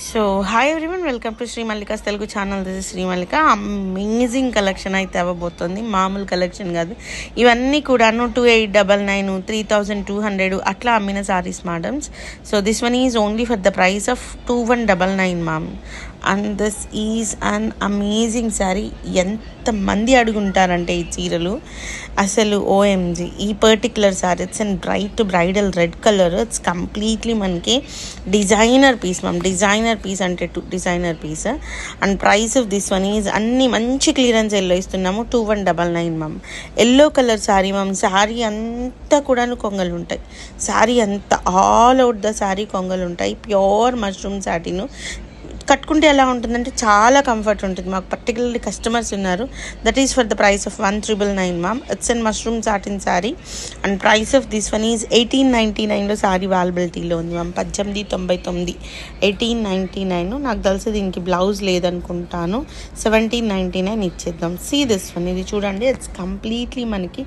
So hi everyone, welcome to Shri Mallika's Telugu channel. This is Shri Mallika. Amazing collection అయితే అవ్వబోతుంది, మామూలు collection కాదు. ఇవన్నీ కూడాను 2899, 3200 అట్లా అమ్మిన saris madams. So this one is only for the price of 2199 ma'am. And this is an amazing sari. ఎంతమంది అడుగుంటారంటే ఈ చీరలు అసలు ఓఎంజీ. ఈ particular sari it's and bright bridal red colour. It's completely మనకి designer piece ma'am. Designer piece అంటే designer piece. And price of this one is అన్ని మంచి క్లియరెన్స్ ఎల్లో ఇస్తున్నాము, 2199 ma'am. Yellow colour sari ma'am. Sari అంతా కూడా కొంగలు ఉంటాయి. శారీ అంతా ఆల్ అవుట్ ద శారీ కొంగలు ఉంటాయి. Pure mushroom satin. కట్టుకుంటే ఎలా ఉంటుందంటే చాలా కంఫర్ట్ ఉంటుంది. మాకు పర్టికులర్లీ కస్టమర్స్ ఉన్నారు. That is for the price of 1999 ma'am. It's and mushroom satin sari. And price of this one is 1899లో శారీ అవైలబిలిటీలో ఉంది మ్యామ్. 1899, 1899. నాకు తెలిసి దీనికి బ్లౌజ్ లేదనుకుంటాను. 1799 ఇచ్చేద్దాం. సీ దిస్ వన్, ఇది చూడండి. ఇట్స్ కంప్లీట్లీ మనకి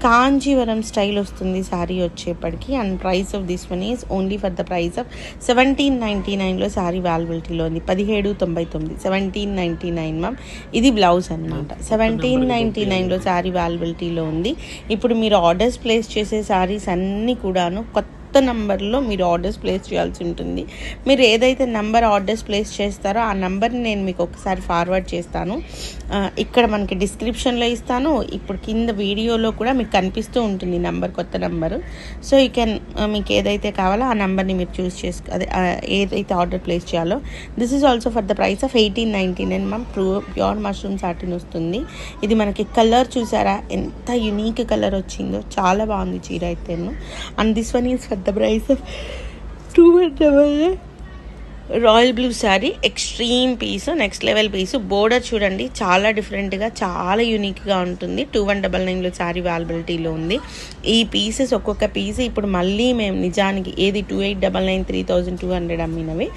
కాంజీవరం స్టైల్ వస్తుంది శారీ వచ్చేప్పటికి. And price of this one is only for the price of 1799లో శారీ అవైలబిలిటీలో ఉంది. 1799, 1799 మ్యామ్. ఇది బ్లౌజ్ అనమాట. 1799లో శారీ అవైలబిలిటీలో ఉంది. ఇప్పుడు మీరు ఆర్డర్స్ ప్లేస్ చేసే శారీస్ అన్నీ కూడాను కొత్త నంబర్లో మీరు ఆర్డర్స్ ప్లేస్ చేయాల్సి ఉంటుంది. మీరు ఏదైతే నంబర్ ఆర్డర్స్ ప్లేస్ చేస్తారో ఆ నంబర్ని నేను మీకు ఒకసారి ఫార్వర్డ్ చేస్తాను. ఇక్కడ మనకి డిస్క్రిప్షన్లో ఇస్తాను. ఇప్పుడు కింద వీడియోలో కూడా మీకు కనిపిస్తూ ఉంటుంది నంబర్, కొత్త నంబరు. సో యూ కెన్, మీకు ఏదైతే కావాలో ఆ నెంబర్ని మీరు చూస్ చేసుకో, అదే ఏదైతే ఆర్డర్ ప్లేస్ చేయాలో. This is also for the price of 1899 ma'am. Pure mushroom satin వస్తుంది. ఇది మనకి కలర్ చూసారా ఎంత యునీక్ కలర్ వచ్చిందో, చాలా బాగుంది చీర అయితేను. And this one is for the price of 200. Royal blue sari, extreme piece, next level piece. Border చూడండి చాలా డిఫరెంట్గా, చాలా యూనిక్గా ఉంటుంది. 2199లో శారీ అవైలబిలిటీలో ఉంది. ఈ పీసెస్ ఒక్కొక్క పీస్ ఇప్పుడు మళ్ళీ మేము నిజానికి ఏది 2899, 3200 అమ్మినవి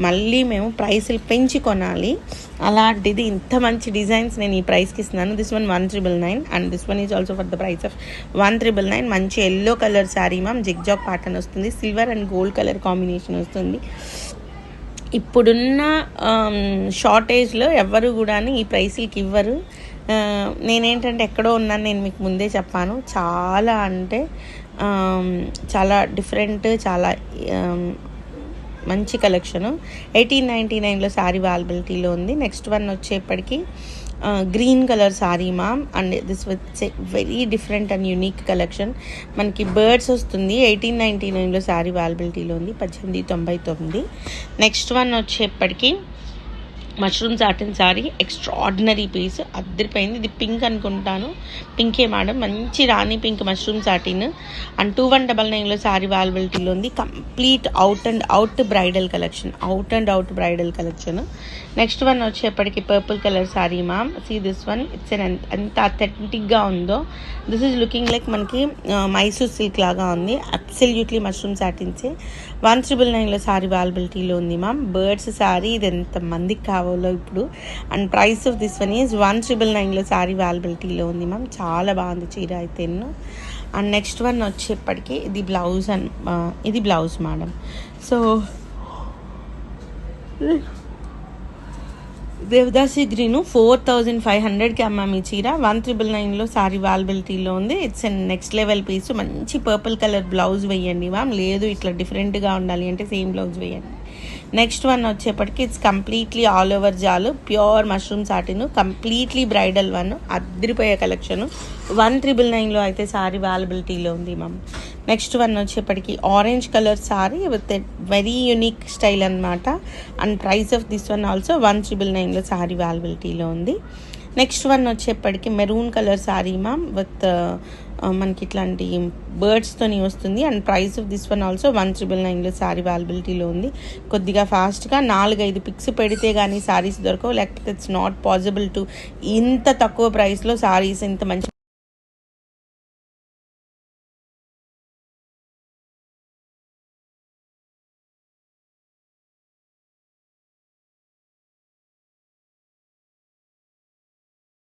మళ్ళీ మేము ప్రైసులు పెంచి కొనాలి. అలాంటిది ఇంత మంచి డిజైన్స్ నేను ఈ ప్రైస్కి ఇస్తున్నాను. This one 1999 and this one is also for the price of 1999. మంచి yellow colour sari ma'am. Zigzag pattern వస్తుంది. Silver and gold colour combination వస్తుంది. ఇప్పుడున్న షార్టేజ్లో ఎవరు కూడా ఈ ప్రైస్లకి ఇవ్వరు. నేనేంటంటే ఎక్కడో ఉన్నాను, నేను మీకు ముందే చెప్పాను. చాలా అంటే చాలా డిఫరెంట్, చాలా మంచి కలెక్షను. 1899లో శారీ అవైలబిలిటీలో ఉంది. నెక్స్ట్ వన్ వచ్చేప్పటికి green colour sari ma'am. And this with very different and unique collection. మనకి బర్డ్స్ వస్తుంది. 1899లో శారీ అవైలబిలిటీలో ఉంది. 1899. నెక్స్ట్ వన్ వచ్చేప్పటికి mushroom satin sari, extraordinary piece, అద్దరిపోయింది. ఇది పింక్ అనుకుంటాను, పింకే మేడం. మంచి రాణి పింక్ మష్రూమ్ సాటిన్. అండ్ 2199లో శారీ అవైలబిలిటీలో ఉంది. Complete out and out bridal collection, out and out bridal collection. Next one వచ్చేప్పటికి purple colour sari ma'am. See this one, it's ఎంత అథెంటిక్గా ఉందో. దిస్ ఈజ్ లుకింగ్ లైక్ మనకి మైసూర్ సిల్క్ లాగా ఉంది. అబ్సల్యూట్లీ మష్రూమ్ సాటిన్సే. 1999లో శారీ అవైలబిలిటీలో ఉంది మ్యామ్. బర్డ్స్ శారీ, ఇది ఎంత మందికి కావాలో ఇప్పుడు. And price of this one is 1999లో శారీ అవైలబిలిటీలో ఉంది మ్యామ్. చాలా బాగుంది చీర అయితే. అండ్ నెక్స్ట్ వన్ వచ్చేప్పటికి ఇది బ్లౌజ్ ఇది బ్లౌజ్ మేడం. సో దేవదాసి గ్రీన్ 4500కి అమ్మాము ఈ చీర. 1999లో శారీ అవైలబిలిటీలో ఉంది. It's next level piece. మంచి పర్పుల్ కలర్ బ్లౌజ్ వేయండి మ్యామ్. లేదు ఇట్లా డిఫరెంట్గా ఉండాలి అంటే సేమ్ బ్లౌజ్ వేయండి. నెక్స్ట్ వన్ వచ్చేప్పటికి ఇట్స్ కంప్లీట్లీ ఆల్ ఓవర్ జాలు, pure mushroom satin, completely bridal one, అద్దరిపోయే కలెక్షన్. 1999లో అయితే శారీ అవైలబిలిటీలో ఉంది మ్యామ్. నెక్స్ట్ వన్ వచ్చేప్పటికి orange colour sari with very unique style అనమాట. And price of this one also 1999లో శారీ అవైలబిలిటీలో ఉంది. నెక్స్ట్ వన్ వచ్చేప్పటికి maroon colour sari ma'am with మనకి ఇట్లాంటి బర్డ్స్తోని వస్తుంది. And price of this one also 1999లో శారీ అవైలబిలిటీలో ఉంది. కొద్దిగా ఫాస్ట్గా 4-5 పిక్స్ పెడితే కానీ శారీస్ దొరకవు, లేకపోతే ఇట్స్ నాట్ పాసిబుల్ టు ఇంత తక్కువ ప్రైస్లో శారీస్ ఇంత మంచి